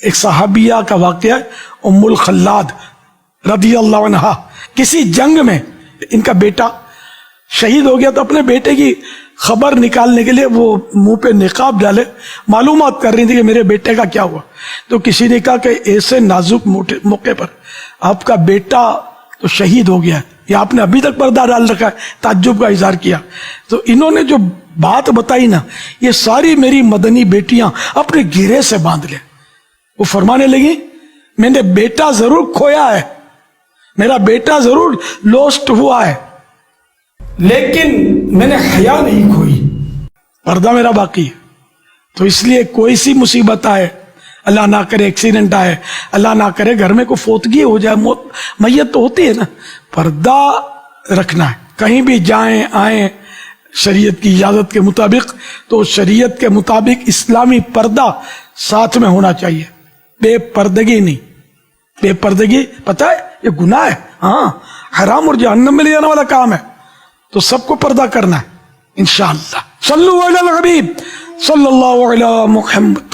ایک صحابیہ کا واقعہ ہے، ام الخلاد رضی اللہ عنہا، کسی جنگ میں ان کا بیٹا شہید ہو گیا تو اپنے بیٹے کی خبر نکالنے کے لیے وہ منہ پہ نقاب ڈالے معلومات کر رہی تھی کہ میرے بیٹے کا کیا ہوا. تو کسی نے کہا کہ ایسے نازک موقع پر آپ کا بیٹا تو شہید ہو گیا ہے، یا آپ نے ابھی تک پردہ ڈال رکھا ہے. تعجب کا اظہار کیا. تو انہوں نے جو بات بتائی نا، یہ ساری میری مدنی بیٹیاں اپنے گھیرے سے باندھ لیں. وہ فرمانے لگی میں نے بیٹا ضرور کھویا ہے، میرا بیٹا ضرور لوسٹ ہوا ہے، لیکن میں نے حیا نہیں کھوئی، پردہ میرا باقی ہے. تو اس لیے کوئی سی مصیبت آئے، اللہ نہ کرے ایکسیڈنٹ آئے، اللہ نہ کرے گھر میں کوئی فوتگی ہو جائے، موت میت تو ہوتی ہے نا، پردہ رکھنا ہے. کہیں بھی جائیں آئیں شریعت کی اجازت کے مطابق، تو شریعت کے مطابق اسلامی پردہ ساتھ میں ہونا چاہیے، بے پردگی نہیں. بے پردگی پتہ ہے یہ گناہ ہے، ہاں حرام اور جہنم میں لے جانے والا کام ہے. تو سب کو پردہ کرنا ہے انشاءاللہ. صلو علی الحبیب صلی اللہ علی محمد.